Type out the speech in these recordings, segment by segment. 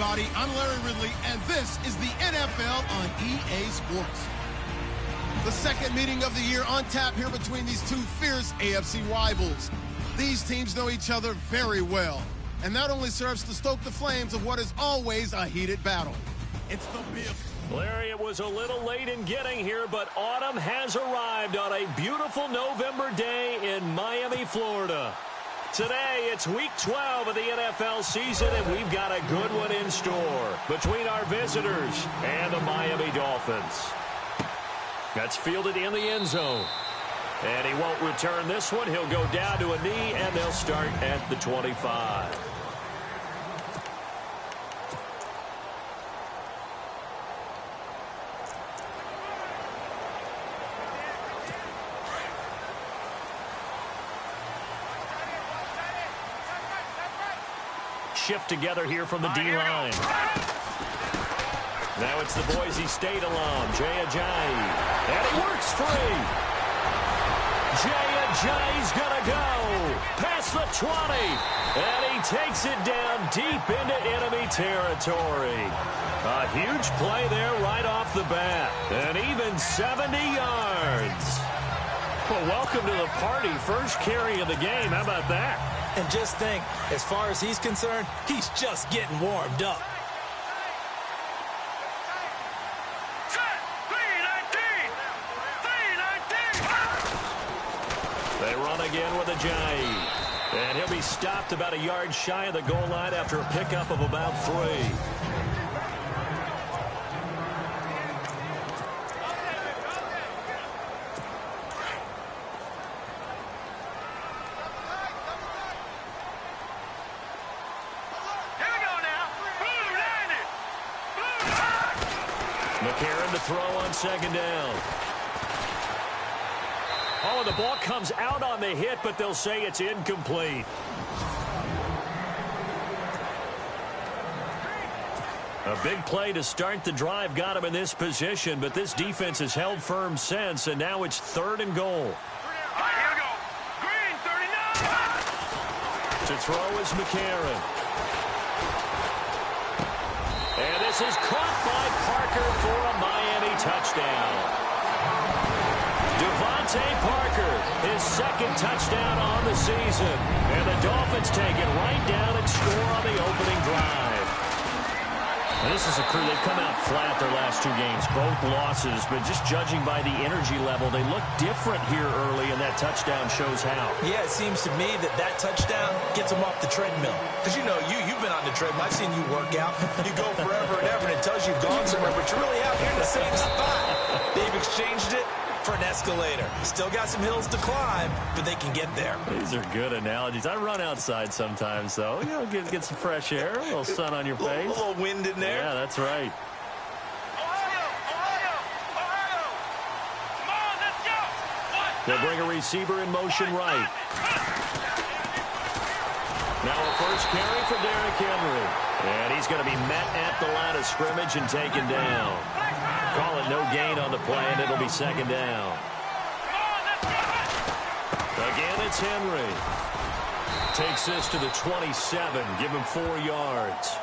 everybody. I'm Larry Ridley, and this is the NFL on EA Sports. The second meeting of the year on tap here between these two fierce AFC rivals. These teams know each other very well, and that only serves to stoke the flames of what is always a heated battle. It's the Bills. Larry, it was a little late in getting here, but autumn has arrived on a beautiful November day in Miami, Florida. Today, it's Week 12 of the NFL season, and we've got a good one in store between our visitors and the Miami Dolphins. That's fielded in the end zone. And he won't return this one. He'll go down to a knee, and they'll start at the 25. Shift together here from the D-line. Now it's the Boise State alum, Jay Ajayi. And he works free. Jay Ajayi's going to go past the 20. And he takes it down deep into enemy territory. A huge play there right off the bat. And even 70 yards. Well, welcome to the party. First carry of the game. How about that? And just think, as far as he's concerned, he's just getting warmed up. They run again with Ajayi. And he'll be stopped about a yard shy of the goal line after a pickup of about 3. McCarron to throw on second down. Oh, the ball comes out on the hit, but they'll say it's incomplete. A big play to start the drive got him in this position, but this defense has held firm since, and now it's 3rd and goal. All right, here we go. Green, 39. To throw is McCarron. And this is caught by Parker for a Miami touchdown. Devontae Parker, his 2nd touchdown on the season. And the Dolphins take it right down and score on the opening drive. And this is a crew, they've come out flat their last 2 games, both losses, but just judging by the energy level, they look different here early, and that touchdown shows how. Yeah, it seems to me that touchdown gets them off the treadmill. Because, you know, you've been on the treadmill. I've seen you work out. You go forever and ever, and it tells you you've gone somewhere, but you're really out here in the same spot. They've exchanged it for an escalator. Still got some hills to climb, but they can get there. These are good analogies. I run outside sometimes, though. You know, get some fresh air, a little sun on your face. A little wind in there. Yeah, that's right. Ohio! Come on, let's go! They'll bring a receiver in motion right. Now a first carry for Derrick Henry. And he's going to be met at the line of scrimmage and taken down. Call it no gain on the play, and it'll be 2nd down. Again, it's Henry. Takes this to the 27. Give him 4 yards.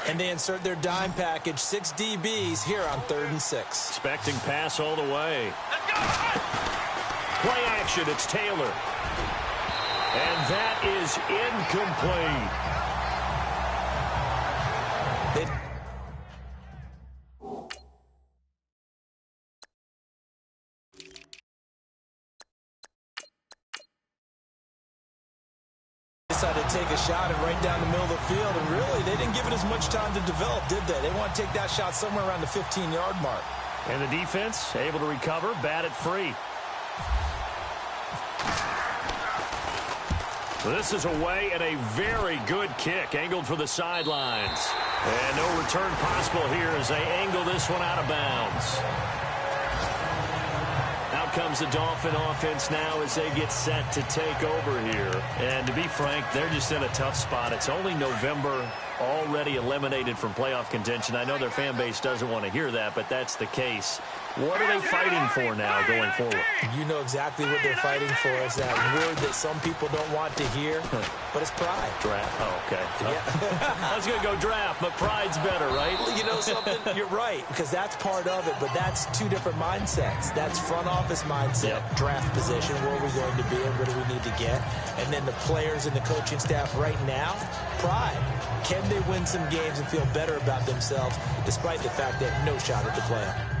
And they insert their dime package, 6 DBs here on 3rd and 6. Expecting pass all the way. Play action, it's Taylor. And that is incomplete. Decided to take a shot and right down the middle of the field, and really, they didn't give it as much time to develop, did they? They want to take that shot somewhere around the 15-yard mark. And the defense able to recover, bat it free. This is away and a very good kick, angled for the sidelines. And no return possible here as they angle this one out of bounds. Out comes the Dolphin offense now as they get set to take over here. And to be frank, they're just in a tough spot. It's only November, already eliminated from playoff contention. I know their fan base doesn't want to hear that, but that's the case. What are they fighting for now going forward? You know exactly what they're fighting for. It's that word that some people don't want to hear, but it's pride. Draft. Oh, okay. Yeah. I was going to go draft, but pride's better, right? Well, you know something? You're right, because that's part of it, but that's two different mindsets. That's front office mindset, draft position, where are we going to be and what do we need to get? And then the players and the coaching staff right now, pride. Can they win some games and feel better about themselves despite the fact that no shot at the playoff?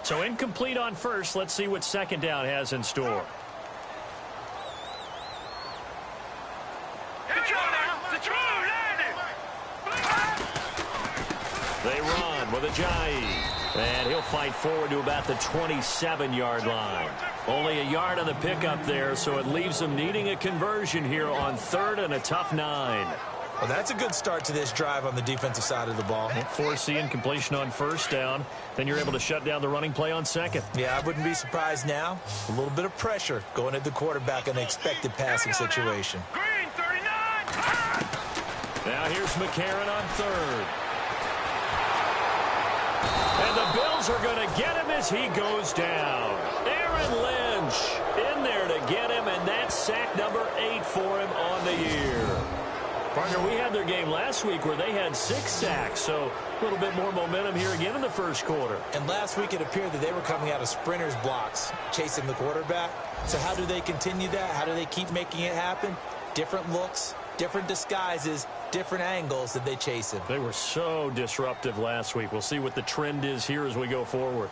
So incomplete on first. Let's see what second down has in store. They run with Ajayi, and he'll fight forward to about the 27-yard line. Only a yard on the pickup there, so it leaves them needing a conversion here on third and a tough 9. Well, that's a good start to this drive on the defensive side of the ball. Force the incompletion on first down. Then you're able to shut down the running play on second. Yeah, I wouldn't be surprised now. A little bit of pressure going at the quarterback in an expected passing situation. Green, 39. Now here's McCarron on third. And the Bills are going to get him as he goes down. Aaron Lynch in there to get him, and that's sack number 8 for him on the year. Partner, we had their game last week where they had 6 sacks, so a little bit more momentum here again in the first quarter. And last week it appeared that they were coming out of sprinters blocks, chasing the quarterback. So how do they continue that? How do they keep making it happen? Different looks, different disguises, different angles that they chase him. They were so disruptive last week. We'll see what the trend is here as we go forward.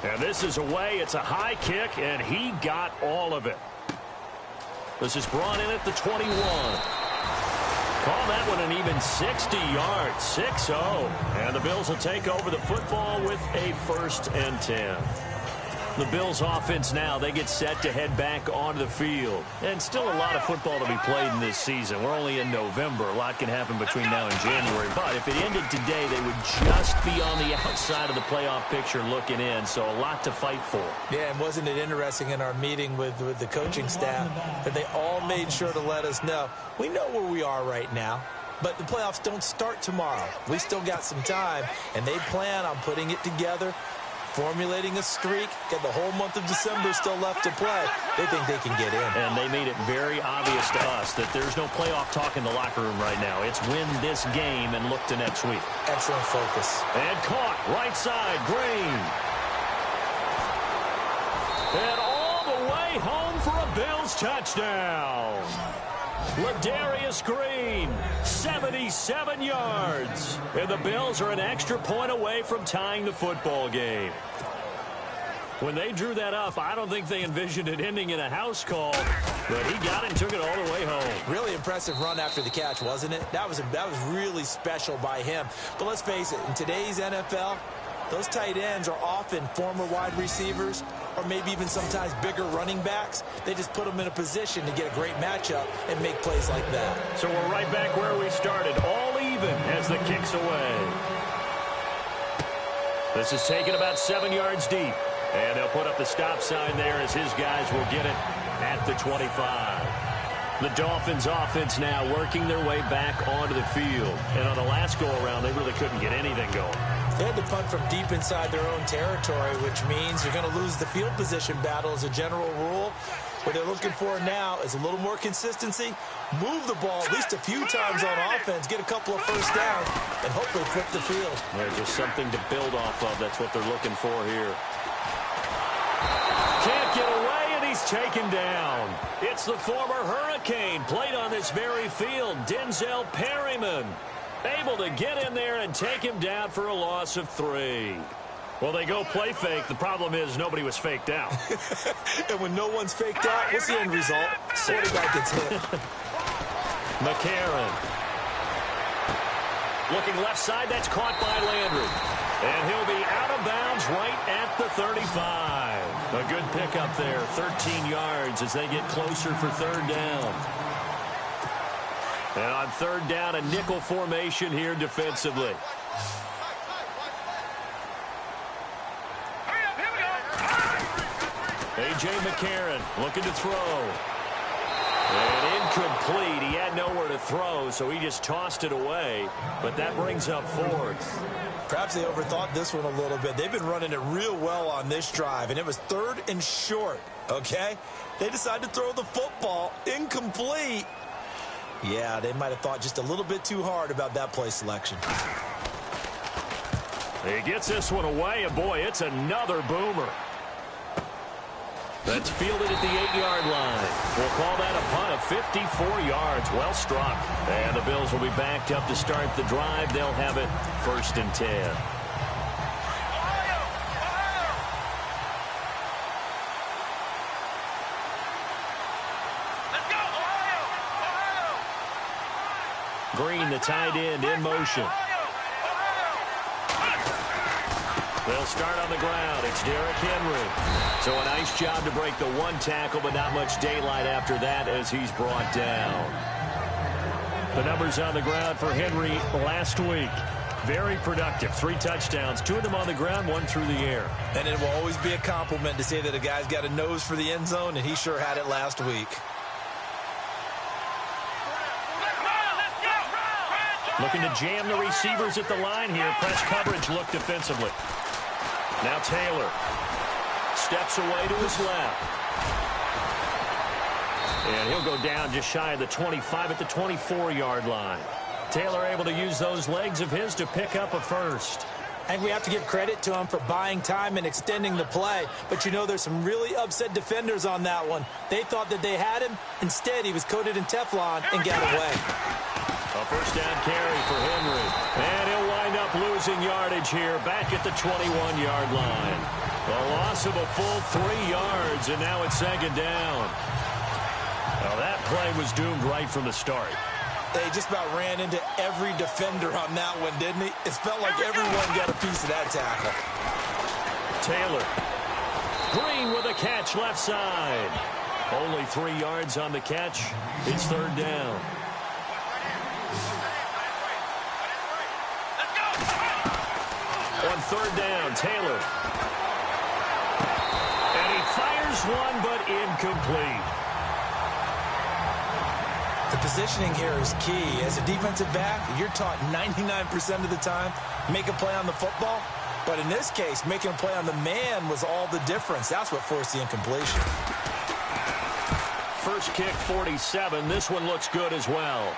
And this is away. It's a high kick, and he got all of it. This is brought in at the 21. Call that one an even 60 yards, 6-0. And the Bills will take over the football with a 1st and 10. The Bills offense now, they get set to head back onto the field. And still a lot of football to be played in this season. We're only in November. A lot can happen between now and January. But if it ended today, they would just be on the outside of the playoff picture looking in. So a lot to fight for. Yeah, and wasn't it interesting in our meeting with the coaching staff that they all made sure to let us know, we know where we are right now. But the playoffs don't start tomorrow. We still got some time, and they plan on putting it together formulating a streak, get the whole month of December still left to play. They think they can get in. And they made it very obvious to us that there's no playoff talk in the locker room right now. It's win this game and look to next week. Excellent focus. And caught, right side, Green. And all the way home for a Bills touchdown. Ladarius Green, 77 yards. And the Bills are an extra point away from tying the football game. When they drew that up, I don't think they envisioned it ending in a house call, but he got it and took it all the way home. Really impressive run after the catch, wasn't it? That was really special by him. But let's face it, in today's NFL, those tight ends are often former wide receivers or maybe even sometimes bigger running backs. They just put them in a position to get a great matchup and make plays like that. So we're right back where we started, all even as the kick's away. This is taken about 7 yards deep. And they'll put up the stop sign there as his guys will get it at the 25. The Dolphins offense now working their way back onto the field. And on the last go-around, they really couldn't get anything going. They had to punt from deep inside their own territory, which means you're going to lose the field position battle as a general rule. What they're looking for now is a little more consistency, move the ball at least a few times on offense, get a couple of first downs, and hopefully flip the field. There's just something to build off of. That's what they're looking for here. Can't get away, and he's taken down. It's the former Hurricane, played on this very field, Denzel Perryman, able to get in there and take him down for a loss of 3. Well, they go play fake. The problem is nobody was faked out. And when no one's faked out, what's the end result? Quarterback gets hit. McCarron. Looking left side, that's caught by Landry. And he'll be out of bounds right at the 35. A good pickup there, 13 yards as they get closer for third down. And on third down, a nickel formation here defensively. A.J. McCarron looking to throw. And incomplete. He had nowhere to throw, so he just tossed it away. But that brings up fourth. Perhaps they overthought this one a little bit. They've been running it real well on this drive, and it was 3rd and short, okay? They decided to throw the football incomplete. Yeah, they might have thought just a little bit too hard about that play selection. He gets this one away, and boy, it's another boomer. That's fielded at the 8-yard line. We'll call that a punt of 54 yards. Well struck. And the Bills will be backed up to start the drive. They'll have it 1st and 10. Green, the tight end, in motion. They'll start on the ground. It's Derrick Henry. So a nice job to break the one tackle, but not much daylight after that as he's brought down. The numbers on the ground for Henry last week. Very productive. 3 touchdowns, 2 of them on the ground, 1 through the air. And it will always be a compliment to say that a guy's got a nose for the end zone, and he sure had it last week. Looking to jam the receivers at the line here. Press coverage look defensively. Now Taylor steps away to his left. And he'll go down just shy of the 25 at the 24-yard line. Taylor able to use those legs of his to pick up a first. I think we have to give credit to him for buying time and extending the play. But, you know, there's some really upset defenders on that one. They thought that they had him. Instead, he was coated in Teflon and got away. A first down carry for Henry. And he'll wind up losing yardage here back at the 21-yard line. A loss of a full 3 yards, and now it's 2nd down. Well, that play was doomed right from the start. They just about ran into every defender on that one, didn't he? It felt like everyone got a piece of that tackle. Taylor. Green with a catch left side. Only 3 yards on the catch. It's 3rd down. On 3rd down, Taylor. And he fires one, but incomplete. The positioning here is key. As a defensive back, you're taught 99% of the time, make a play on the football, But in this case, making a play on the man was all the difference. That's what forced the incompletion. First kick, 47. This one looks good as well.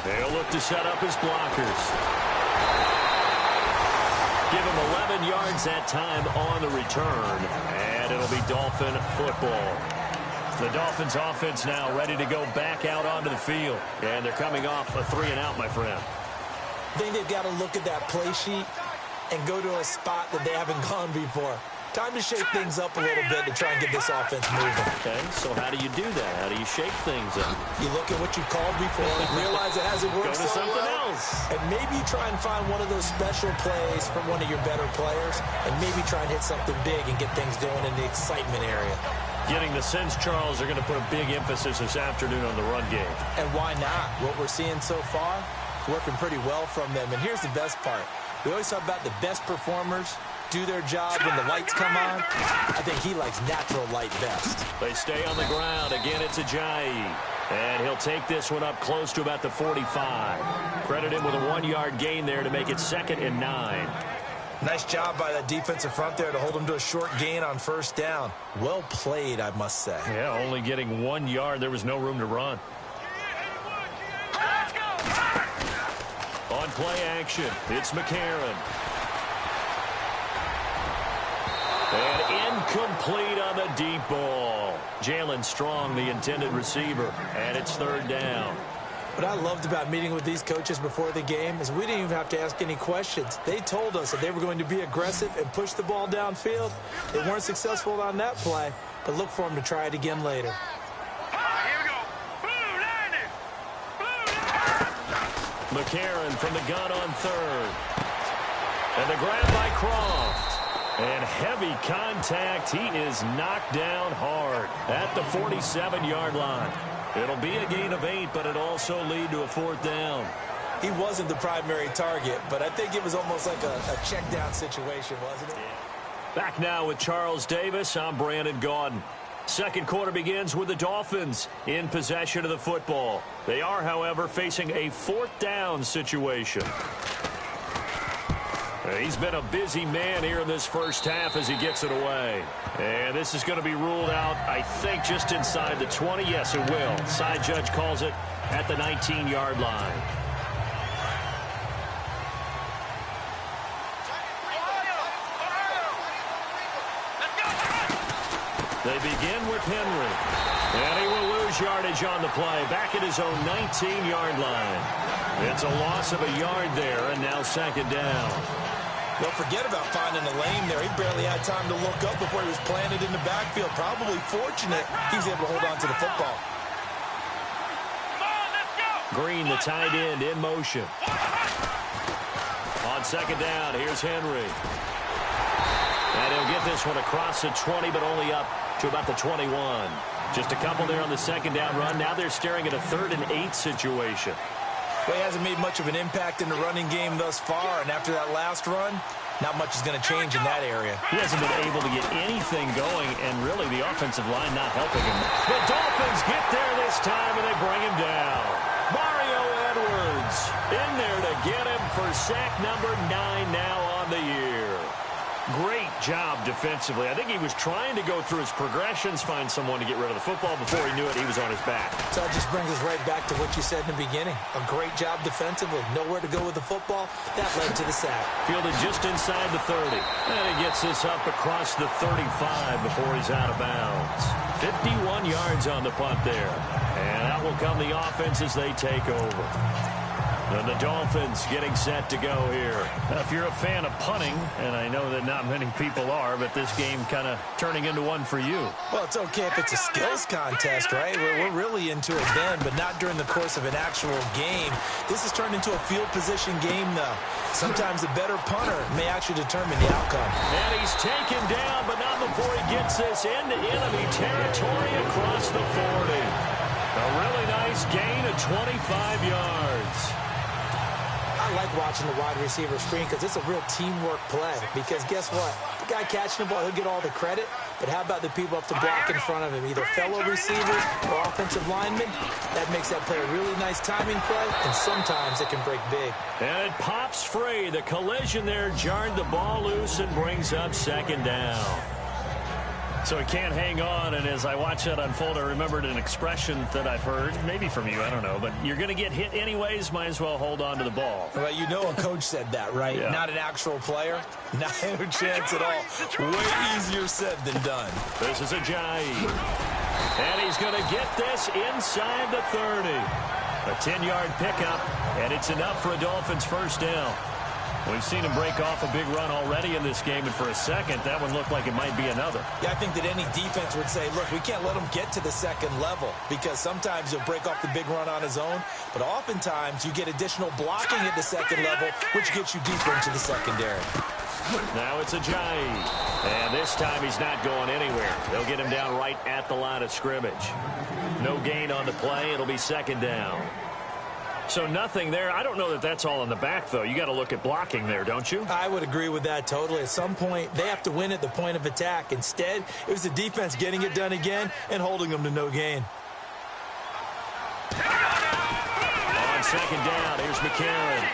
They'll look to set up his blockers. Give him 11 yards that time on the return. And it'll be Dolphin football. The Dolphins offense now ready to go back out onto the field. And they're coming off a 3-and-out, my friend. I think they've got to look at that play sheet and go to a spot that they haven't gone before. Time to shake things up a little bit to try and get this offense moving. Okay, so how do you do that? How do you shake things up? You look at what you called before, realize it hasn't worked Go to so something well, else. and maybe try and find one of those special plays from one of your better players, and maybe try and hit something big and get things going in the excitement area. Getting the sense, Charles, they're going to put a big emphasis this afternoon on the run game. And why not? What we're seeing so far, working pretty well from them. And here's the best part. We always talk about the best performers do their job when the lights come on. I think he likes natural light best. They stay on the ground. Again, it's Ajayi. And he'll take this one up close to about the 45. Credit him with a 1-yard gain there to make it 2nd and 9. Nice job by that defensive front there to hold him to a short gain on first down. Well played, I must say. Yeah, only getting 1 yard. There was no room to run. On play action, it's McCarron. And incomplete on the deep ball. Jalen Strong, the intended receiver, and it's 3rd down. What I loved about meeting with these coaches before the game is we didn't even have to ask any questions. They told us that they were going to be aggressive and push the ball downfield. They weren't successful on that play, but look for them to try it again later. Here we go. Blue landing. Blue. McCarron from the gun on 3rd. And the grab by Croft. And heavy contact. He is knocked down hard at the 47-yard line. It'll be a gain of 8, but it'll also lead to a 4th down. He wasn't the primary target, but I think it was almost like a check down situation, wasn't it? Back now with Charles Davis. I'm Brandon Gaudin. Second quarter begins with the Dolphins in possession of the football. They are, however, facing a 4th down situation. He's been a busy man here in this first half as he gets it away. And this is going to be ruled out, I think, just inside the 20. Yes, it will. Side judge calls it at the 19-yard line. They begin with Henry. And he will lose yardage on the play. Back at his own 19-yard line. It's a loss of a yard there, and now 2nd down. Don't forget about finding a lane there. He barely had time to look up before he was planted in the backfield. Probably fortunate he was able to hold on to the football. Come on, let's go. Green, the tight end, in motion. On 2nd down, here's Henry. And he'll get this one across the 20, but only up to about the 21. Just a couple there on the 2nd down run. Now they're staring at a 3rd and 8 situation. Well, he hasn't made much of an impact in the running game thus far, and after that last run, not much is going to change in that area. He hasn't been able to get anything going, and really the offensive line not helping him. The Dolphins get there this time, and they bring him down. Mario Edwards in there to get him for sack number 9 now on the year. Great job defensively. I think he was trying to go through his progressions, find someone to get rid of the football. Before he knew it, he was on his back. So it just brings us right back to what you said in the beginning. A great job defensively. Nowhere to go with the football. That led to the sack. Fielded just inside the 30. And he gets this up across the 35 before he's out of bounds. 51 yards on the punt there. And out will come the offense as they take over. And the Dolphins getting set to go here. Now, if you're a fan of punting, and I know that not many people are, but this game kind of turning into one for you. Well, it's okay if it's a skills contest, right? We're really into it then, but not during the course of an actual game. This has turned into a field position game, though. Sometimes the better punter may actually determine the outcome. And he's taken down, but not before he gets this into enemy territory across the 40. A really nice gain of 25 yards. I like watching the wide receiver screen because it's a real teamwork play. Because guess what? The guy catching the ball, he'll get all the credit. But how about the people up to block in front of him, either fellow receivers or offensive linemen? That makes that play a really nice timing play, and sometimes it can break big. And it pops free. The collision there jarred the ball loose and brings up second down. So he can't hang on, and as I watch that unfold, I remembered an expression that I've heard, maybe from you, I don't know, but you're going to get hit anyways, might as well hold on to the ball. Well, you know a coach said that, right? Yeah. Not an actual player. No chance at all. Way easier said than done. This is Ajayi. And he's going to get this inside the 30. A 10-yard pickup, and it's enough for a Dolphins first down. We've seen him break off a big run already in this game, and for a second, that one looked like it might be another. Yeah, I think that any defense would say, look, we can't let him get to the second level because sometimes he'll break off the big run on his own, but oftentimes you get additional blocking at the second level, which gets you deeper into the secondary. Now it's Ajayi, and this time he's not going anywhere. They'll get him down right at the line of scrimmage. No gain on the play. It'll be second down. So nothing there. I don't know that that's all in the back, though. You got to look at blocking there, don't you? I would agree with that totally. At some point, they have to win at the point of attack. Instead, it was the defense getting it done again and holding them to no gain. On second down, here's McCarron.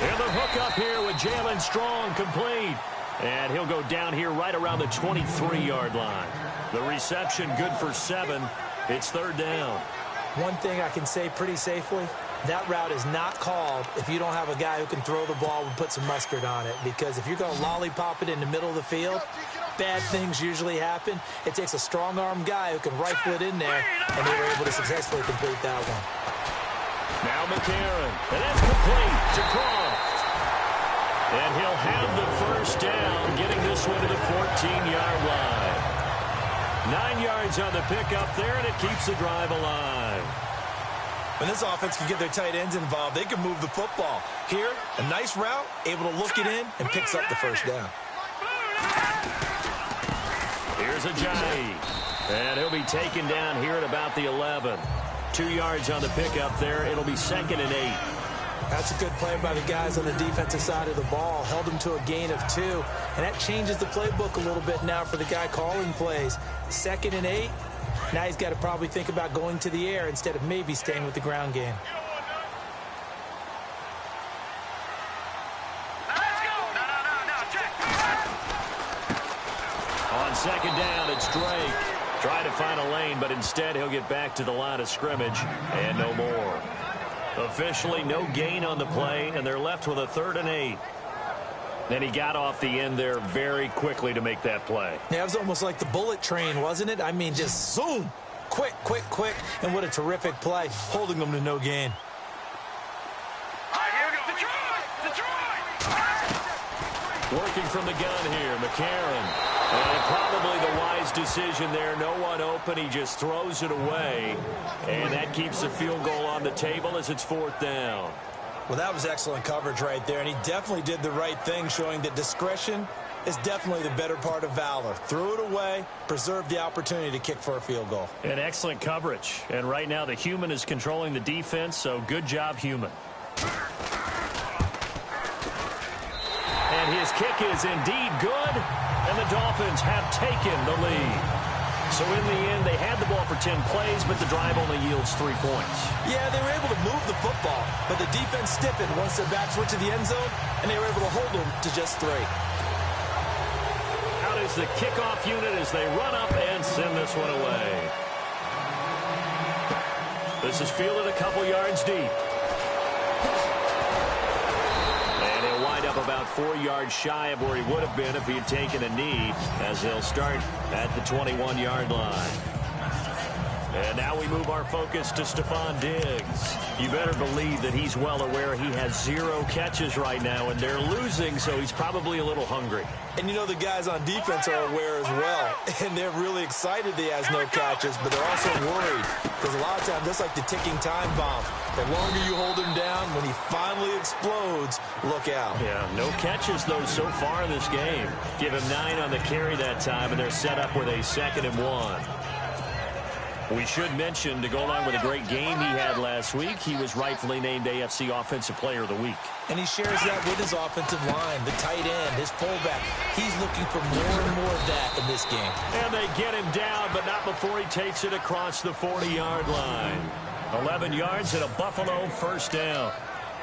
And the hook up here with Jalen Strong, complete. And he'll go down here right around the 23-yard line. The reception good for 7. It's third down. One thing I can say pretty safely, that route is not called if you don't have a guy who can throw the ball and put some mustard on it. Because if you're going to lollipop it in the middle of the field, bad things usually happen. It takes a strong-arm guy who can rifle it in there, and they were able to successfully complete that one. Now McCarron, and that's complete to Croft. And he'll have the first down, getting this one to the 14-yard line. 9 yards on the pickup there, and it keeps the drive alive. When this offense can get their tight ends involved, they can move the football. Here, a nice route, able to look it in, and picks up the first down. Here's Ajayi, and he'll be taken down here at about the 11. 2 yards on the pickup there. It'll be second and 8. That's a good play by the guys on the defensive side of the ball. Held them to a gain of 2. And that changes the playbook a little bit now for the guy calling plays. Second and 8. Now he's got to probably think about going to the air instead of maybe staying with the ground game. On second down, it's Drake. Trying to find a lane, but instead he'll get back to the line of scrimmage and no more. Officially, no gain on the play, and they're left with a 3rd and 8. Then he got off the end there very quickly to make that play. Yeah, it was almost like the bullet train, wasn't it? I mean, just zoom. Quick, quick, quick. And what a terrific play, holding them to no gain. Working from the gun here, McCarron. And probably the wise decision there. No one open. He just throws it away. And that keeps the field goal on the table as it's 4th down. Well, that was excellent coverage right there. And he definitely did the right thing, showing that discretion is definitely the better part of valor. Threw it away, preserved the opportunity to kick for a field goal. And excellent coverage. And right now the human is controlling the defense, so good job, human. And his kick is indeed good, and the Dolphins have taken the lead. So in the end, they had the ball for 10 plays, but the drive only yields 3 points. Yeah, they were able to move the football, but the defense stiffened once their backs went to the end zone, and they were able to hold them to just 3. Out is the kickoff unit as they run up and send this one away. This is fielded a couple yards deep. Up about 4 yards shy of where he would have been if he had taken a knee, as they'll start at the 21-yard line. And now we move our focus to Stephon Diggs. You better believe that he's well aware he has 0 catches right now, and they're losing, so he's probably a little hungry. And you know the guys on defense are aware as well, and they're really excited that he has no catches, but they're also worried, because a lot of times that's like the ticking time bomb. The longer you hold him down, when he finally explodes, look out. Yeah, no catches, though, so far in this game. Give him 9 on the carry that time, and they're set up with a 2nd and 1. We should mention, to go along with a great game he had last week, he was rightfully named AFC Offensive Player of the Week. And he shares that with his offensive line, the tight end, his fullback. He's looking for more and more of that in this game. And they get him down, but not before he takes it across the 40-yard line. 11 yards and a Buffalo first down.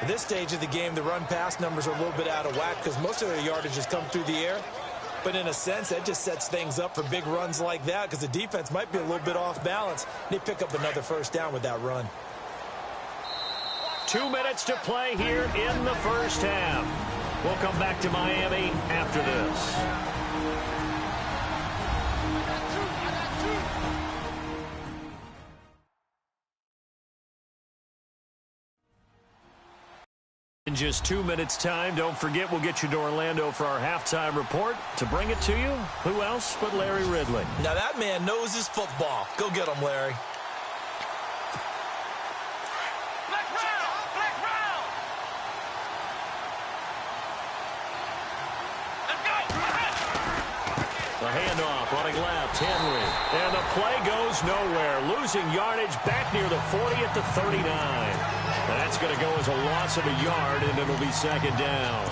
At this stage of the game, the run-pass numbers are a little bit out of whack because most of their yardage has come through the air. But in a sense, that just sets things up for big runs like that because the defense might be a little bit off balance. They pick up another first down with that run. 2 minutes to play here in the first half. We'll come back to Miami after this. In just 2 minutes' time, don't forget we'll get you to Orlando for our halftime report. To bring it to you, who else but Larry Ridley? Now that man knows his football. Go get him, Larry. The handoff, running left, Henry. And the play goes nowhere. Losing yardage back near the 40 at the 39. That's going to go as a loss of a yard, and it'll be second down.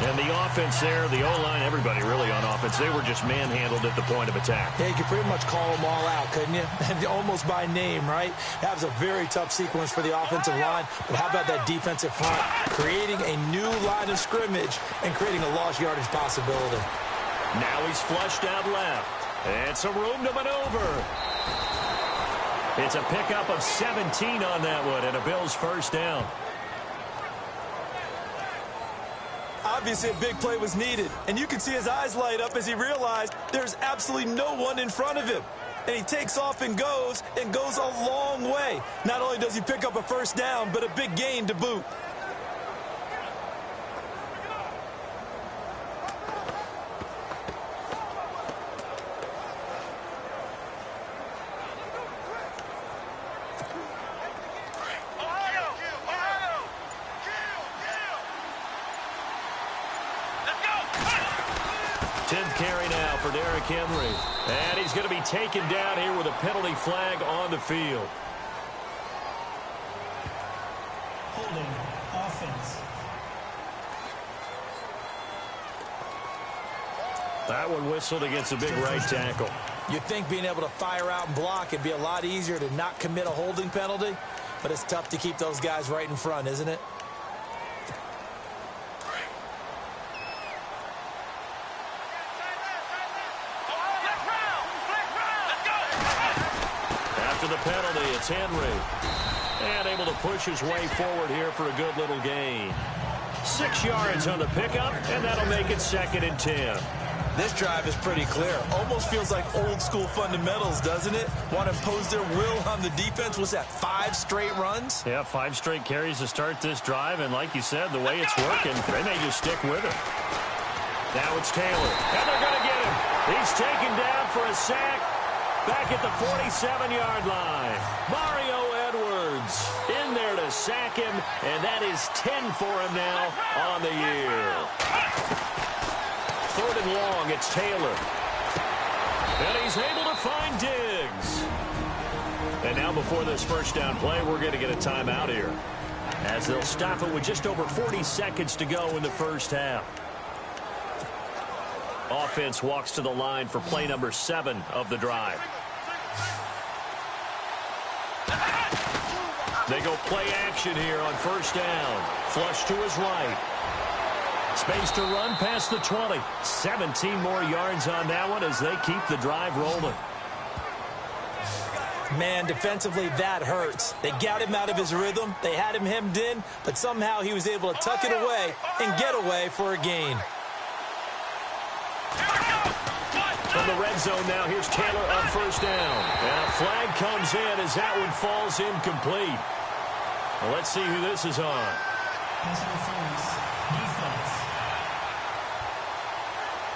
And the offense there, the O-line, everybody really on offense, they were just manhandled at the point of attack. Yeah, you could pretty much call them all out, couldn't you? Almost by name, right? That was a very tough sequence for the offensive line. But how about that defensive front? Creating a new line of scrimmage and creating a lost yardage possibility. Now he's flushed out left. And some room to maneuver. It's a pickup of 17 on that one, and a Bills first down. Obviously, a big play was needed, and you can see his eyes light up as he realized there's absolutely no one in front of him. And he takes off and goes a long way. Not only does he pick up a first down, but a big gain to boot. Henry. And he's going to be taken down here with a penalty flag on the field. Holding offense. That one whistled against a big right tackle. You'd think being able to fire out and block would be a lot easier to not commit a holding penalty, but it's tough to keep those guys right in front, isn't it? The penalty, it's Henry. And able to push his way forward here for a good little gain. 6 yards on the pickup, and that'll make it 2nd and 10. This drive is pretty clear. Almost feels like old school fundamentals, doesn't it? Want to impose their will on the defense. Was that 5 straight runs? Yeah, 5 straight carries to start this drive, and like you said, the way it's working, they may just stick with it. Now it's Taylor, and they're going to get him. He's taken down for a sack. Back at the 47-yard line. Mario Edwards in there to sack him, and that is 10 for him now on the year. 3rd and long, it's Taylor. And he's able to find Diggs. And now before this first down play, we're going to get a timeout here, as they'll stop it with just over 40 seconds to go in the first half. Offense walks to the line for play number 7 of the drive. They go play action here on first down. Flush to his right. Space to run past the 20. 17 more yards on that one as they keep the drive rolling. Man, defensively, that hurts. They got him out of his rhythm. They had him hemmed in, but somehow he was able to tuck it away and get away for a gain. From the red zone now, here's Taylor on first down. And a flag comes in as that one falls incomplete. Well, let's see who this is on.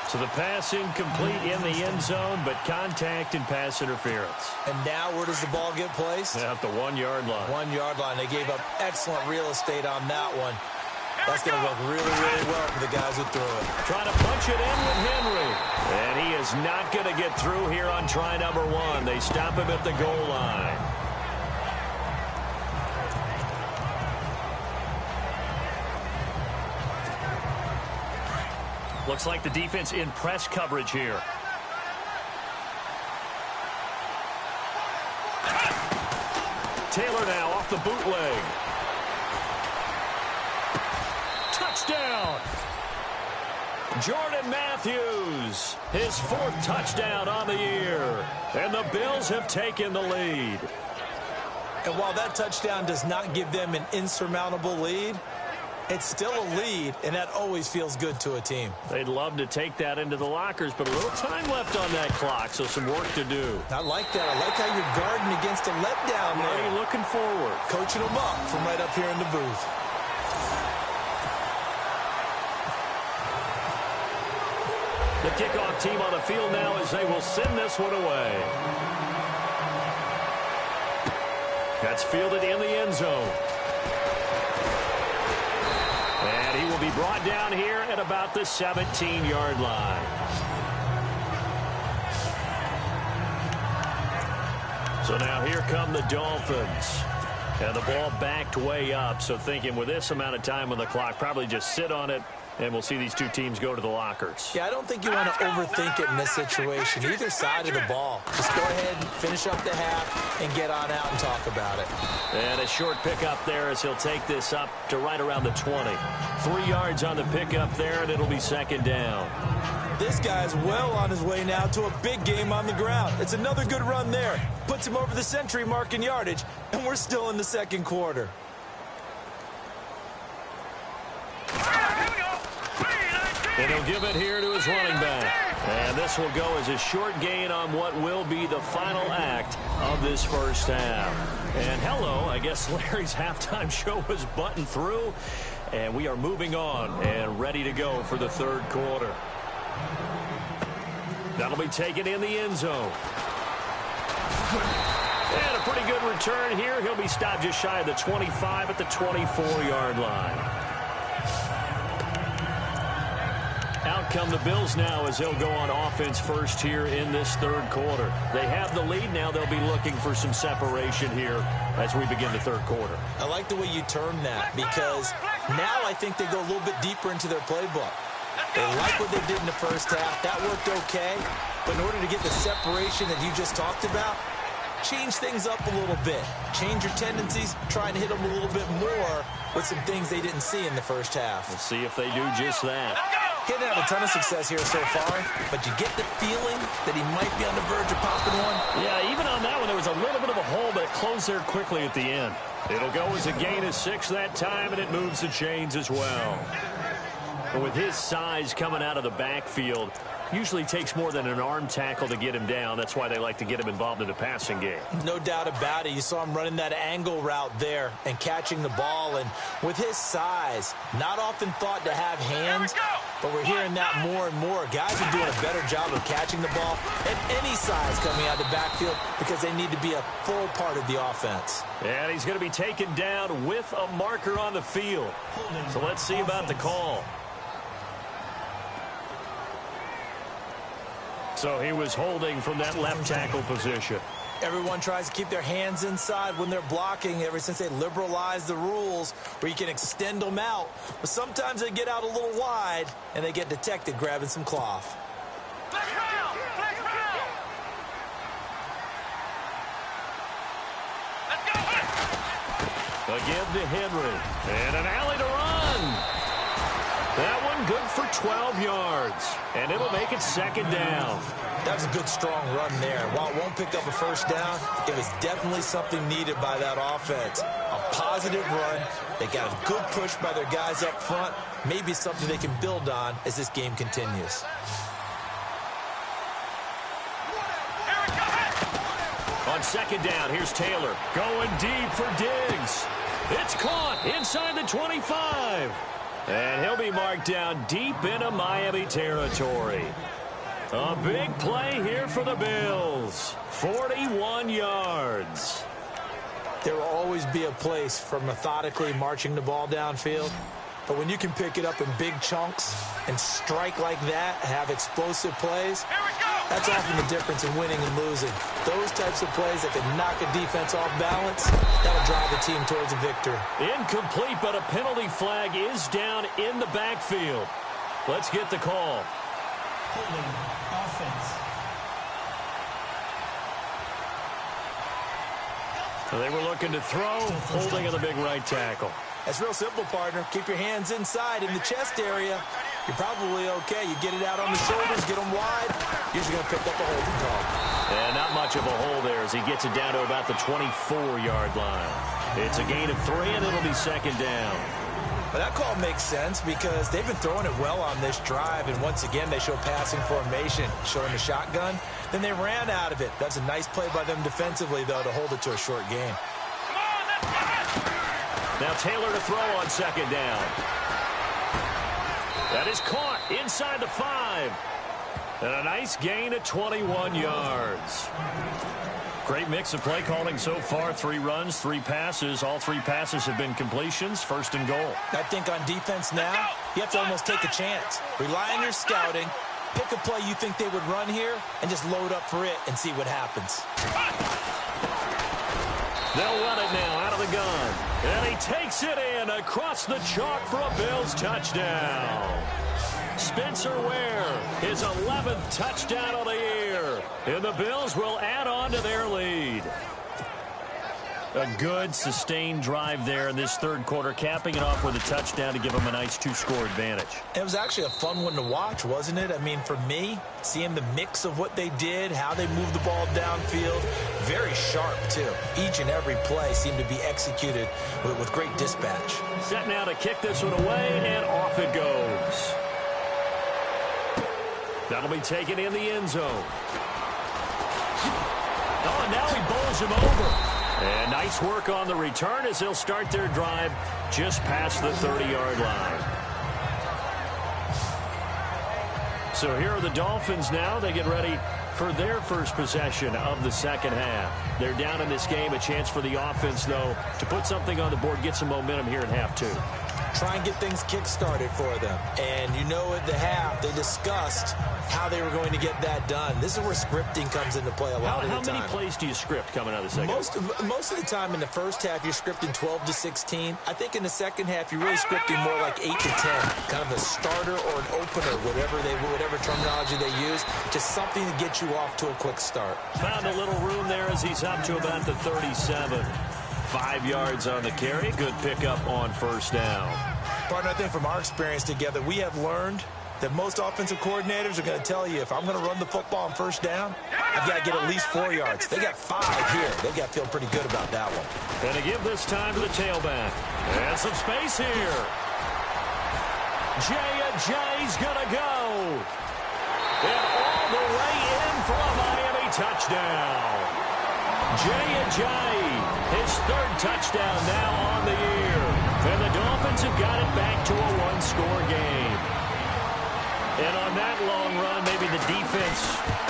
So the pass incomplete in the end zone, but contact and pass interference. And now where does the ball get placed? At the 1-yard line. 1-yard line. They gave up excellent real estate on that one. That's going to work really, really well for the guys who throw it. Trying to punch it in with Henry. And he is not going to get through here on try number 1. They stop him at the goal line. Looks like the defense in press coverage here. Taylor now off the bootleg. Touchdown! Jordan Matthews, his 4th touchdown on the year. And the Bills have taken the lead. And while that touchdown does not give them an insurmountable lead, it's still a lead, and that always feels good to a team. They'd love to take that into the lockers, but a little time left on that clock, so some work to do. I like that. I like how you're guarding against a letdown there. Already looking forward. Coaching them up from right up here in the booth. The kickoff team on the field now as they will send this one away. That's fielded in the end zone. And he will be brought down here at about the 17-yard line. So now here come the Dolphins. And the ball backed way up, so thinking with this amount of time on the clock, probably just sit on it, and we'll see these two teams go to the lockers. Yeah, I don't think you want to overthink it in this situation. Either side of the ball. Just go ahead and finish up the half and get on out and talk about it. And a short pickup there as he'll take this up to right around the 20. 3 yards on the pickup there, and it'll be 2nd down. This guy's well on his way now to a big game on the ground. It's another good run there. Puts him over the century mark in yardage, and we're still in the 2nd quarter. And he'll give it here to his running back. And this will go as a short gain on what will be the final act of this first half. And hello, I guess Larry's halftime show was buttoned through. And we are moving on and ready to go for the 3rd quarter. That'll be taken in the end zone. And a pretty good return here. He'll be stopped just shy of the 25 at the 24-yard line. Out come the Bills now as they'll go on offense first here in this 3rd quarter. They have the lead now. They'll be looking for some separation here as we begin the 3rd quarter. I like the way you term that because now I think they go a little bit deeper into their playbook. They like what they did in the first half. That worked okay. But in order to get the separation that you just talked about, change things up a little bit. Change your tendencies. Try and hit them a little bit more with some things they didn't see in the first half. We'll see if they do just that. He didn't have a ton of success here so far, but you get the feeling that he might be on the verge of popping one. Yeah, even on that one, there was a little bit of a hole, but it closed there quickly at the end. It'll go as a gain of 6 that time, and it moves the chains as well. But with his size coming out of the backfield, usually takes more than an arm tackle to get him down. That's why they like to get him involved in the passing game. No doubt about it. You saw him running that angle route there and catching the ball. And with his size, not often thought to have hands, but we're hearing that more and more. Guys are doing a better job of catching the ball at any size coming out of the backfield because they need to be a full part of the offense. And he's going to be taken down with a marker on the field. So let's see about the call. So he was holding from that left tackle position. Everyone tries to keep their hands inside when they're blocking ever since they liberalized the rules where you can extend them out. But sometimes they get out a little wide and they get detected grabbing some cloth. Again to Henry. And an alley to run. That one good for 12 yards. And it'll make it 2nd down. That was a good, strong run there. While it won't pick up a first down, it was definitely something needed by that offense. A positive run. They got a good push by their guys up front. Maybe something they can build on as this game continues. On 2nd down, here's Taylor. Going deep for Diggs. It's caught inside the 25. And he'll be marked down deep into Miami territory. A big play here for the Bills. 41 yards. There will always be a place for methodically marching the ball downfield. But when you can pick it up in big chunks and strike like that, have explosive plays, that's often the difference in winning and losing. Those types of plays that can knock a defense off balance, that'll drive the team towards a victory. Incomplete, but a penalty flag is down in the backfield. Let's get the call. Holding offense. So they were looking to throw, holding on the big right tackle. That's real simple, partner. Keep your hands inside in the chest area. You're probably okay. You get it out on the shoulders, get them wide. Usually going to pick up a holding call. And not much of a hole there as he gets it down to about the 24-yard line. It's a gain of 3, and it'll be second down. But that call makes sense because they've been throwing it well on this drive, and once again they show passing formation, showing the shotgun. Then they ran out of it. That's a nice play by them defensively, though, to hold it to a short game. Now Taylor to throw on second down. That is caught inside the 5. And a nice gain of 21 yards. Great mix of play calling so far. 3 runs, 3 passes. All 3 passes have been completions. First and goal. I think on defense now, you have to almost take a chance. Rely on your scouting. Pick a play you think they would run here and just load up for it and see what happens. They'll run it now out of the gun. And he takes it in across the chalk for a Bills touchdown. Spencer Ware, his 11th touchdown of the year. And the Bills will add on to their lead. A good, sustained drive there in this third quarter, capping it off with a touchdown to give them a nice 2-score advantage. It was actually a fun one to watch, wasn't it? I mean, for me, seeing the mix of what they did, how they moved the ball downfield, very sharp, too. Each and every play seemed to be executed with great dispatch. Set now to kick this one away, and off it goes. That'll be taken in the end zone. Oh, and now he bowls him over. And nice work on the return as they'll start their drive just past the 30-yard line. So here are the Dolphins now. They get ready for their first possession of the second half. They're down in this game. A chance for the offense, though, to put something on the board, get some momentum here in half 2. Try and get things kick-started for them. And you know at the half, they discussed how they were going to get that done. This is where scripting comes into play a lot of the time. How many plays do you script coming out of the second half? Most of the time in the first half, you're scripting 12 to 16. I think in the second half, you're really scripting more like 8 to 10. Kind of a starter or an opener, whatever terminology they use. Just something to get you off to a quick start. Found a little room there as he's up to about the 37. 5 yards on the carry. Good pickup on first down. Partner, I think from our experience together, we have learned that most offensive coordinators are going to tell you, if I'm going to run the football on first down, I've got to get at least 4 yards. They got 5 here. They've got to feel pretty good about that one. And to give this time to the tailback. And some space here. Jay's going to go. And all the way in for a Miami touchdown. Jay, his 3rd touchdown now on the year. And the Dolphins have got it back to a 1-score game. And on that long run, maybe the defense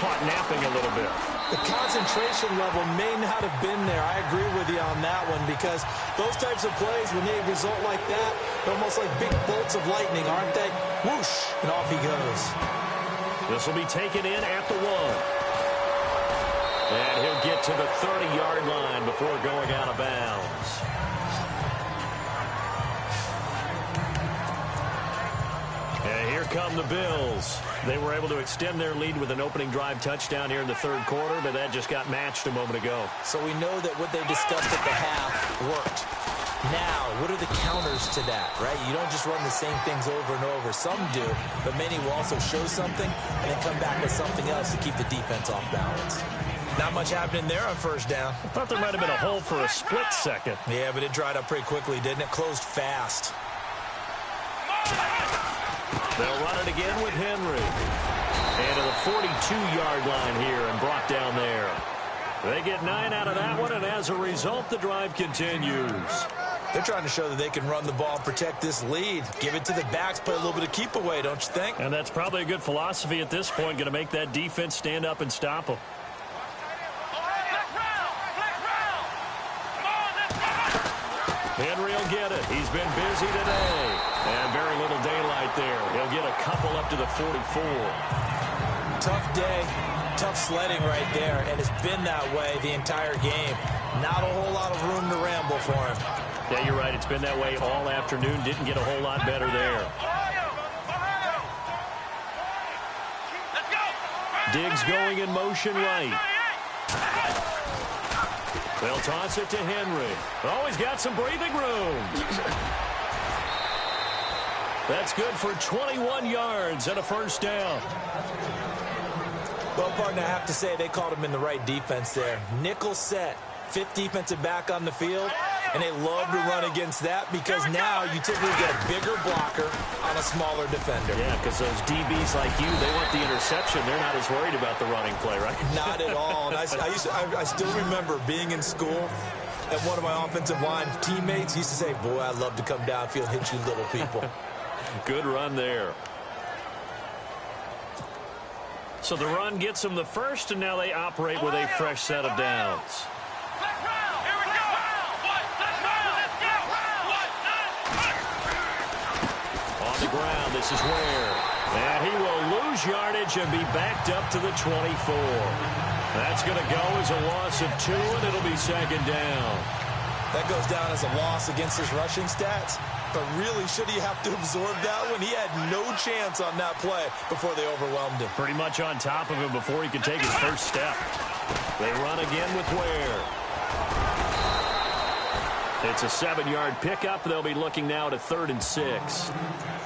caught napping a little bit. The concentration level may not have been there. I agree with you on that one because those types of plays, when they result like that, they're almost like big bolts of lightning, aren't they? Whoosh, and off he goes. This will be taken in at the 1. And he'll get to the 30-yard line before going out of bounds. And here come the Bills. They were able to extend their lead with an opening drive touchdown here in the third quarter, but that just got matched a moment ago. So we know that what they discussed at the half worked. Now, what are the counters to that, right? You don't just run the same things over and over. Some do, but many will also show something and then come back with something else to keep the defense off balance. Not much happening there on first down. I thought there might have been a hole for a split second. Yeah, but it dried up pretty quickly, didn't it? Closed fast. They'll run it again with Henry. And to the 42-yard line here and brought down there. They get 9 out of that one, and as a result, the drive continues. They're trying to show that they can run the ball and protect this lead. Give it to the backs, play a little bit of keep away, don't you think? And that's probably a good philosophy at this point, going to make that defense stand up and stop them. Henry will get it. He's been busy today. And very little daylight there. He'll get a couple up to the 44. Tough day, tough sledding right there, and it's been that way the entire game. Not a whole lot of room to ramble for him. Yeah, you're right. It's been that way all afternoon. Didn't get a whole lot better there. Diggs going in motion right. They'll toss it to Henry. Oh, he's got some breathing room. That's good for 21 yards and a first down. Well, partner, I have to say they called him in the right defense there. Nickel set, fifth defensive back on the field, and they love to run against that because now you typically get a bigger blocker on a smaller defender. Yeah, because those DBs like you, they want the interception. They're not as worried about the running play, right? Not at all. And I still remember being in school, and one of my offensive line teammates used to say, boy, I'd love to come downfield, hit you little people. Good run there. So the run gets them the first, and now they operate with a fresh set of downs. On the ground, this is Ware. And he will lose yardage and be backed up to the 24. That's going to go as a loss of 2, and it'll be second down. That goes down as a loss against his rushing stats. But really, should he have to absorb that one? He had no chance on that play before they overwhelmed him. Pretty much on top of him before he could take his first step. They run again with Ware. It's a 7-yard pickup. They'll be looking now to 3rd and 6.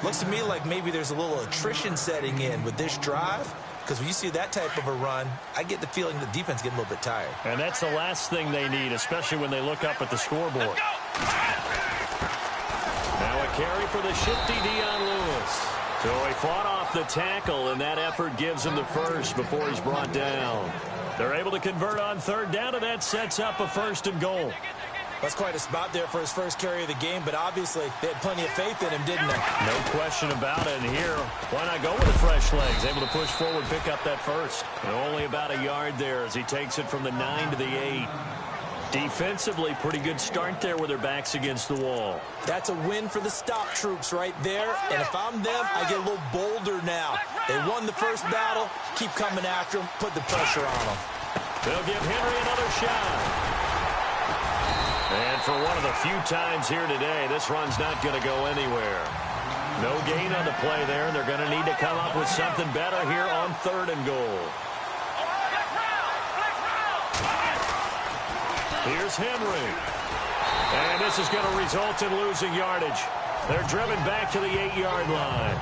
Looks to me like maybe there's a little attrition setting in with this drive. Because when you see that type of a run, I get the feeling the defense getting a little bit tired. And that's the last thing they need, especially when they look up at the scoreboard. Now a carry for the shifty Dion Lewis. So he fought off the tackle, and that effort gives him the first before he's brought down. They're able to convert on 3rd down, and that sets up a 1st and goal. That's quite a spot there for his first carry of the game, but obviously they had plenty of faith in him, didn't they? No question about it. And here, why not go with the fresh legs? Able to push forward, pick up that first. And only about a yard there as he takes it from the 9 to the 8. Defensively, pretty good start there with their backs against the wall. That's a win for the stop troops right there. And if I'm them, I get a little bolder now. They won the first battle. Keep coming after them. Put the pressure on them. They'll give Henry another shot. And for one of the few times here today, this run's not going to go anywhere. No gain on the play there, and they're going to need to come up with something better here on 3rd and goal. Here's Henry. And this is going to result in losing yardage. They're driven back to the 8-yard line.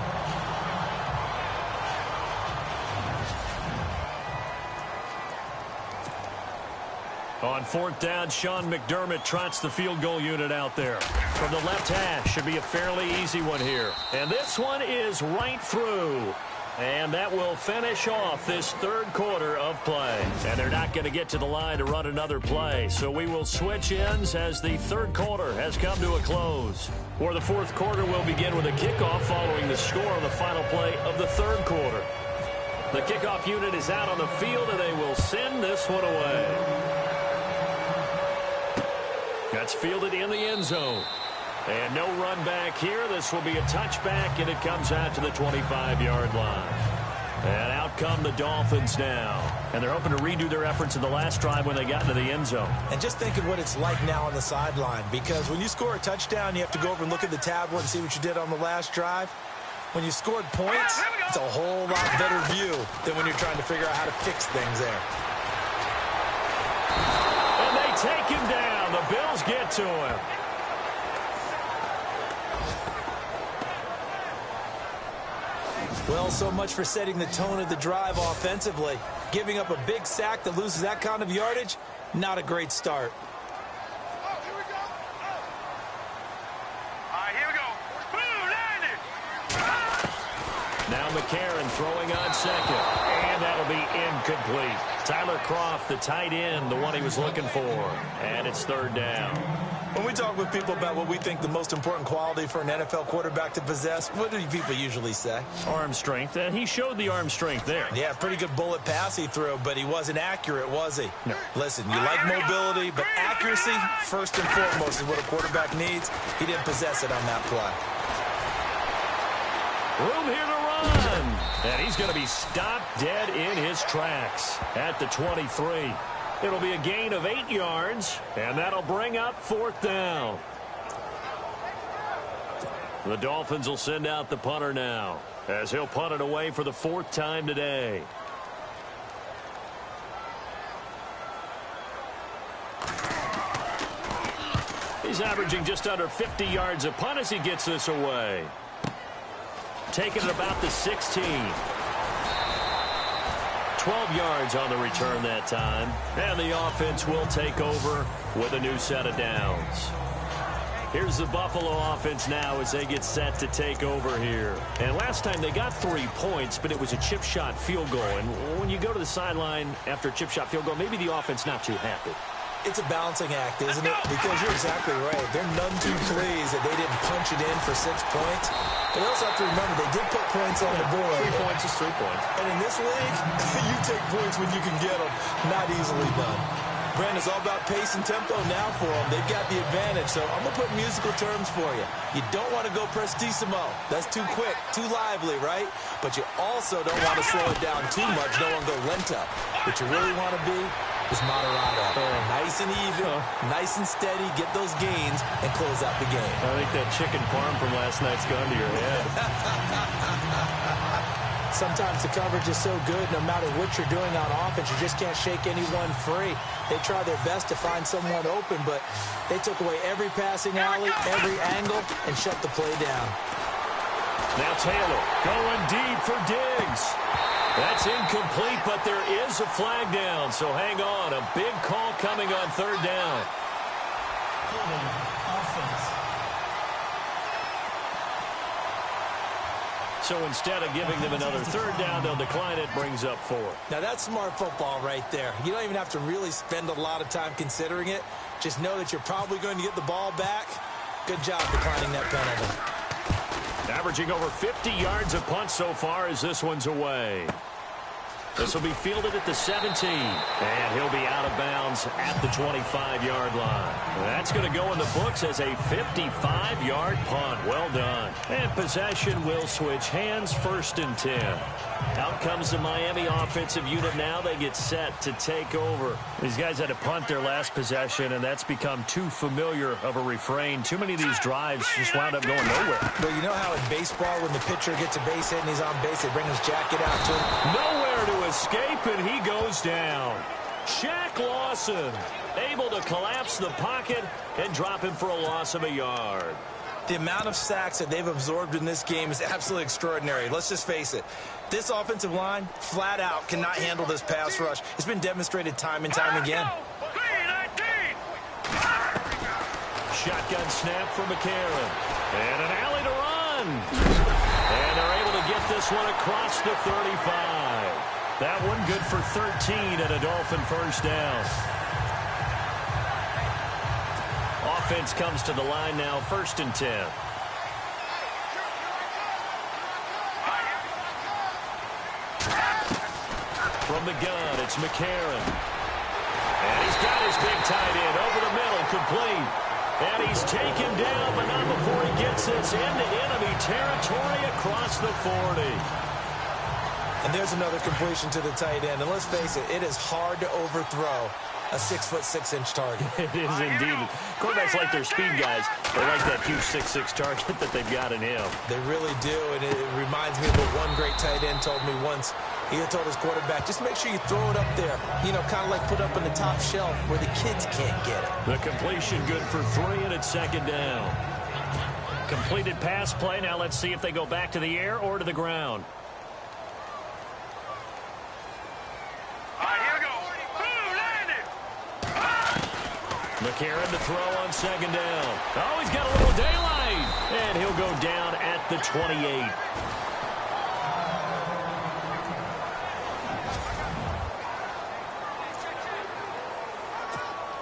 On 4th down, Sean McDermott trots the field goal unit out there. From the left hash, should be a fairly easy one here. And this one is right through. And that will finish off this 3rd quarter of play. And they're not going to get to the line to run another play. So we will switch ends as the 3rd quarter has come to a close. For the 4th quarter, we'll begin with a kickoff following the score on the final play of the 3rd quarter. The kickoff unit is out on the field, and they will send this one away. That's fielded in the end zone. And no run back here. This will be a touchback, and it comes out to the 25-yard line. And out come the Dolphins now. And they're hoping to redo their efforts in the last drive when they got into the end zone. And just thinking what it's like now on the sideline. Because when you score a touchdown, you have to go over and look at the tablet and see what you did on the last drive. When you scored points, it's a whole lot better view than when you're trying to figure out how to fix things there. And they take him down. The Bills get to him. Well, so much for setting the tone of the drive offensively. Giving up a big sack that loses that kind of yardage, not a great start. Now McCarron throwing on second. And that'll be incomplete. Tyler Kroft, the tight end, the one he was looking for. And it's 3rd down. When we talk with people about what we think the most important quality for an NFL quarterback to possess, what do people usually say? Arm strength. And he showed the arm strength there. Yeah, pretty good bullet pass he threw, but he wasn't accurate, was he? No. Listen, you like mobility, but accuracy, first and foremost, is what a quarterback needs. He didn't possess it on that play. Room here to run. And he's going to be stopped dead in his tracks at the 23. It'll be a gain of 8 yards, and that'll bring up 4th down. The Dolphins will send out the punter now, as he'll punt it away for the 4th time today. He's averaging just under 50 yards a punt as he gets this away. Taking it about the 16. 12 yards on the return that time. And the offense will take over with a new set of downs. Here's the Buffalo offense now as they get set to take over here. And last time they got 3 points, but it was a chip shot field goal. And when you go to the sideline after a chip shot field goal, maybe the offense not too happy. It's a balancing act, isn't it? Because you're exactly right. They're none too pleased that they didn't punch it in for 6 points. But you also have to remember, they did put points on the board. 3 points is 3 points. And in this league, you take points when you can get them. Not easily done. Brandon's all about pace and tempo now for them. They've got the advantage, so I'm going to put musical terms for you. You don't want to go prestissimo. That's too quick, too lively, right? But you also don't want to slow it down too much. Don't want to go lento. What you really want to be is moderato. Nice and even, nice and steady, get those gains, and close out the game. I think that chicken parm from last night's gone to your head. Sometimes the coverage is so good, no matter what you're doing on offense, you just can't shake anyone free. They try their best to find someone open, but they took away every passing alley, every angle, and shut the play down. Now Taylor going deep for Diggs. That's incomplete, but there is a flag down, so hang on. A big call coming on 3rd down. Offense. So instead of giving them another 3rd down, they'll decline it, brings up 4. Now that's smart football right there. You don't even have to really spend a lot of time considering it. Just know that you're probably going to get the ball back. Good job declining that penalty. Averaging over 50 yards a punt so far as this one's away. This will be fielded at the 17. And he'll be out of bounds at the 25-yard line. That's going to go in the books as a 55-yard punt. Well done. And possession will switch hands, 1st and 10. Out comes the Miami offensive unit now. They get set to take over. These guys had to punt their last possession, and that's become too familiar of a refrain. Too many of these drives just wound up going nowhere. But you know how in baseball, when the pitcher gets a base hit and he's on base, they bring his jacket out to him? Nowhere to escape, and he goes down. Shaq Lawson able to collapse the pocket and drop him for a loss of a yard. The amount of sacks that they've absorbed in this game is absolutely extraordinary. Let's just face it. This offensive line, flat out, cannot handle this pass rush. It's been demonstrated time and time again. Shotgun snap for McCarron. And an alley to run. And they're able to get this one across the 35. That one good for 13 and a Dolphin 1st down. Offense comes to the line now, 1st and 10. From the gun, it's McCarron. And he's got his big tight end over the middle, complete. And he's taken down, but not before he gets this into enemy territory across the 40. And there's another completion to the tight end. And let's face it, it is hard to overthrow a 6'6" target. It is indeed. Quarterbacks like their speed guys. They like that huge 6'6" target that they've got in him. They really do, and it reminds me of what one great tight end told me once. He had told his quarterback, just make sure you throw it up there. You know, kind of like put up on the top shelf where the kids can't get it. The completion good for 3, and it's 2nd down. Completed pass play. Now let's see if they go back to the air or to the ground. McCarron to throw on 2nd down. Oh, he's got a little daylight. And he'll go down at the 28.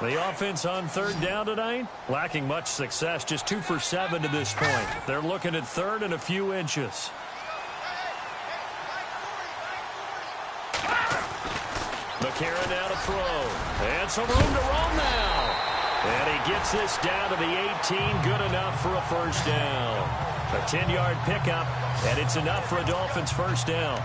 The offense on 3rd down tonight, lacking much success, just 2 for 7 to this point. They're looking at 3rd and a few inches. McCarron now to throw. And some room to roam now. And he gets this down to the 18, good enough for a 1st down. A 10-yard pickup, and it's enough for a Dolphins first down.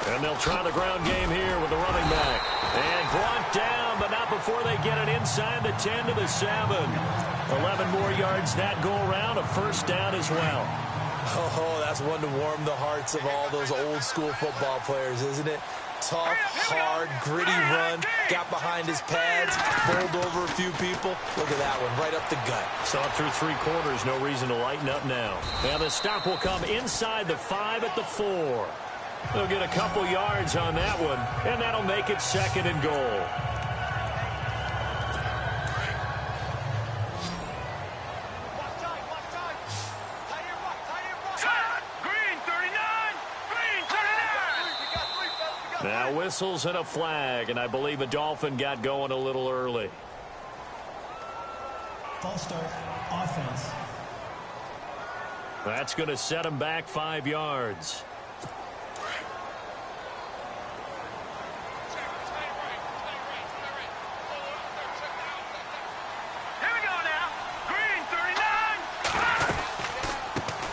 And they'll try the ground game here with the running back. And brought down, but not before they get it inside the 10 to the 7. 11 more yards that go around, a first down as well. Oh, that's one to warm the hearts of all those old school football players, isn't it? Tough, hard, gritty run, got behind his pads, bowled over a few people. Look at that one, right up the gut. Saw it through 3 quarters, no reason to lighten up now. Now the stop will come inside the 5 at the 4. They'll get a couple yards on that one, and that'll make it 2nd and goal. Now whistles and a flag, and I believe a Dolphin got going a little early. False start, offense. That's going to set him back 5 yards.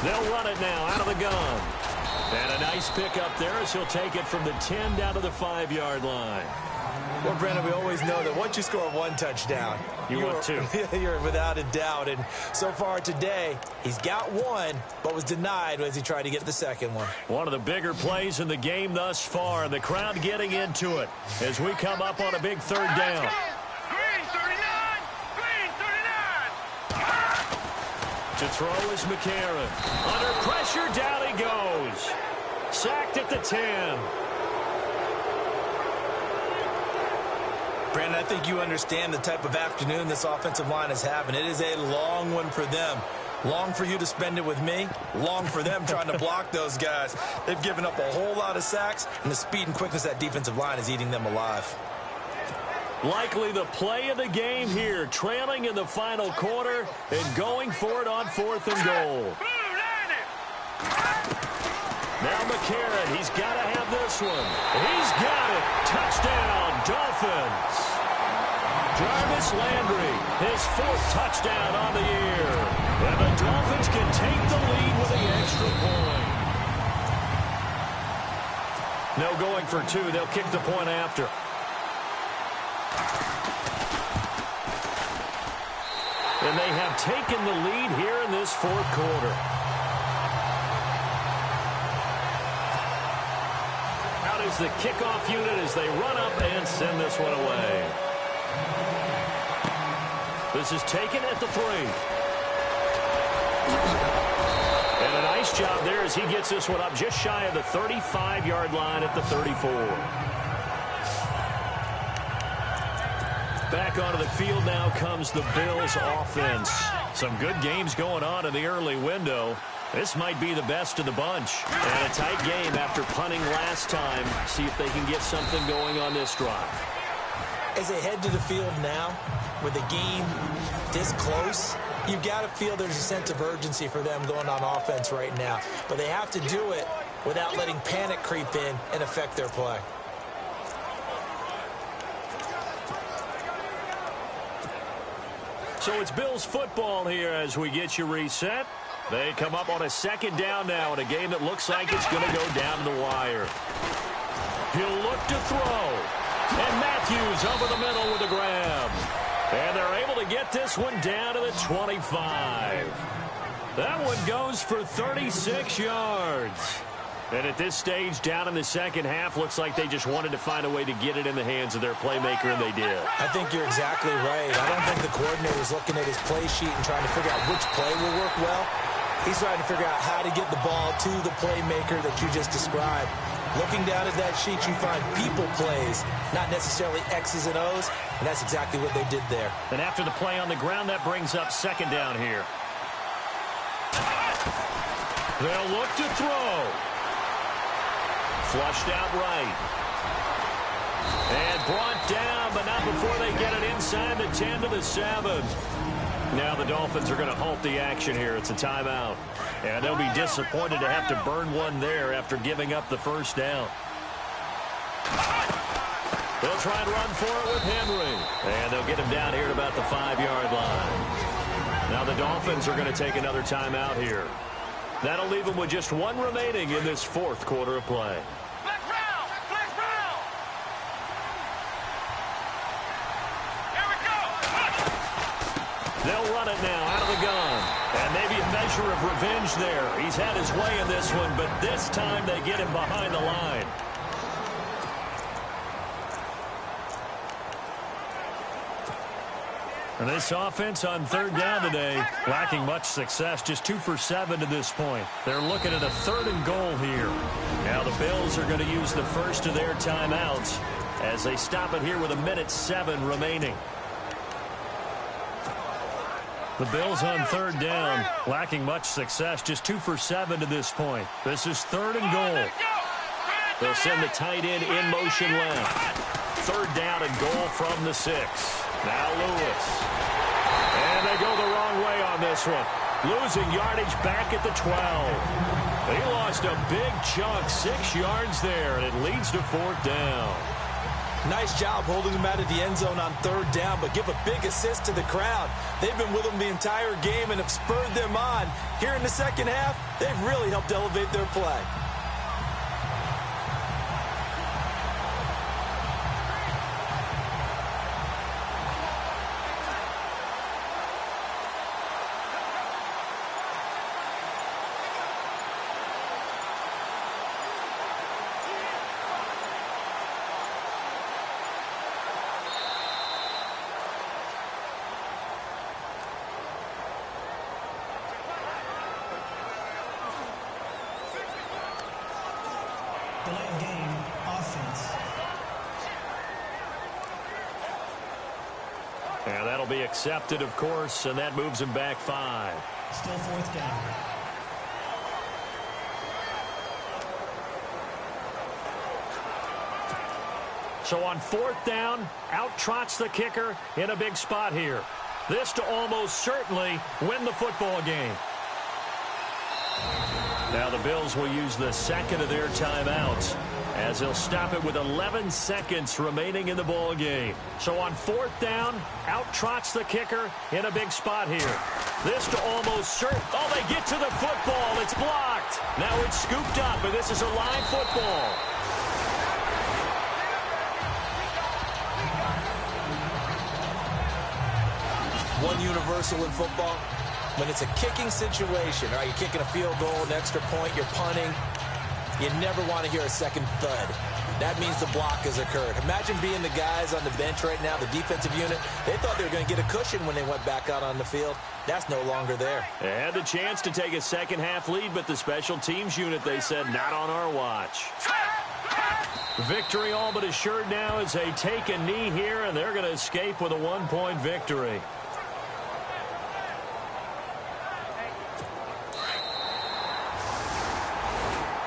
They'll run it now out of the gun. And a nice pickup there as he'll take it from the 10 down to the 5-yard line. Well, Brandon, we always know that once you score 1 touchdown, you're 2. You're without a doubt. And so far today, he's got 1, but was denied as he tried to get the 2nd one. One of the bigger plays in the game thus far, and the crowd getting into it as we come up on a big 3rd down. To throw is McCarron. Under pressure, down he goes. Sacked at the 10. Brandon, I think you understand the type of afternoon this offensive line is having. It is a long one for them. Long for you to spend it with me. Long for them trying to block those guys. They've given up a whole lot of sacks, and the speed and quickness of that defensive line is eating them alive. Likely the play of the game here, trailing in the final quarter and going for it on 4th and goal. Now McCarron, he's got to have this one. He's got it. Touchdown, Dolphins. Jarvis Landry, his 4th touchdown on the year. And the Dolphins can take the lead with the extra point. No going for 2. They'll kick the point after. And they have taken the lead here in this 4th quarter. Out is the kickoff unit as they run up and send this one away. This is taken at the 3. And a nice job there as he gets this one up just shy of the 35-yard line at the 34. Back onto the field now comes the Bills offense. Some good games going on in the early window. This might be the best of the bunch. And a tight game after punting last time. See if they can get something going on this drive. As they head to the field now, with the game this close, you've got to feel there's a sense of urgency for them going on offense right now. But they have to do it without letting panic creep in and affect their play. So it's Bills football here as we get you reset. They come up on a 2nd down now in a game that looks like it's going to go down to the wire. He'll look to throw. And Matthews over the middle with a grab. And they're able to get this one down to the 25. That one goes for 36 yards. And at this stage, down in the 2nd half, looks like they just wanted to find a way to get it in the hands of their playmaker, and they did. I think you're exactly right. I don't think the coordinator's looking at his play sheet and trying to figure out which play will work well. He's trying to figure out how to get the ball to the playmaker that you just described. Looking down at that sheet, you find people plays, not necessarily X's and O's, and that's exactly what they did there. And after the play on the ground, that brings up 2nd down here. They'll look to throw. Flushed out right. And brought down, but not before they get it inside the 10 to the 7. Now the Dolphins are going to halt the action here. It's a timeout. And they'll be disappointed to have to burn one there after giving up the first down. They'll try and run for it with Henry. And they'll get him down here at about the 5-yard line. Now the Dolphins are going to take another timeout here. That'll leave them with just one remaining in this fourth quarter of play. They'll run it now out of the gun. And maybe a measure of revenge there. He's had his way in this one, but this time they get him behind the line. And this offense on third down today, lacking much success, just 2 for 7 to this point. They're looking at a 3rd and goal here. Now the Bills are going to use the first of their timeouts as they stop it here with 1:07 remaining. The Bills on third down, lacking much success, just 2 for 7 to this point. This is 3rd and goal. They'll send the tight end in motion left. 3rd down and goal from the 6. Now Lewis. And they go the wrong way on this one. Losing yardage back at the 12. They lost a big chunk, 6 yards there, and it leads to 4th down. Nice job holding them out of the end zone on 3rd down, but give a big assist to the crowd. They've been with them the entire game and have spurred them on. Here in the second half, they've really helped elevate their play. Delay game, offense. And that'll be accepted, of course, and that moves him back 5. Still 4th down. So on 4th down, out trots the kicker in a big spot here. This to almost certainly win the football game. Now the Bills will use the second of their timeouts as they'll stop it with 11 seconds remaining in the ball game. So on 4th down, out trots the kicker in a big spot here. This to almost certain. Oh, they get to the football. It's blocked. Now it's scooped up, and this is a live football. One universal in football. When it's a kicking situation, all right, you're kicking a field goal, an extra point, you're punting, you never want to hear a second thud. That means the block has occurred. Imagine being the guys on the bench right now, the defensive unit. They thought they were going to get a cushion when they went back out on the field. That's no longer there. They had the chance to take a second-half lead, but the special teams unit, they said, not on our watch. Victory all but assured now as they take a knee here, and they're going to escape with a 1-point victory.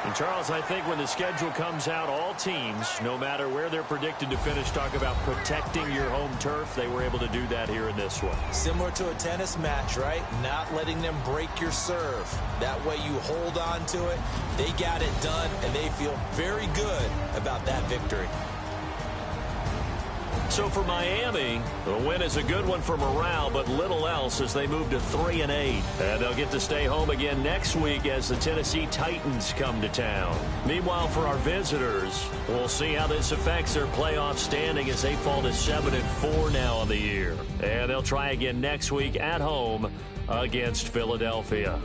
And Charles, I think when the schedule comes out, all teams, no matter where they're predicted to finish, talk about protecting your home turf. They were able to do that here in this one. Similar to a tennis match, right? Not letting them break your serve. That way you hold on to it. They got it done, and they feel very good about that victory. So for Miami, the win is a good one for morale, but little else as they move to 3-8. And they'll get to stay home again next week as the Tennessee Titans come to town. Meanwhile, for our visitors, we'll see how this affects their playoff standing as they fall to 7-4 now on the year. And they'll try again next week at home against Philadelphia.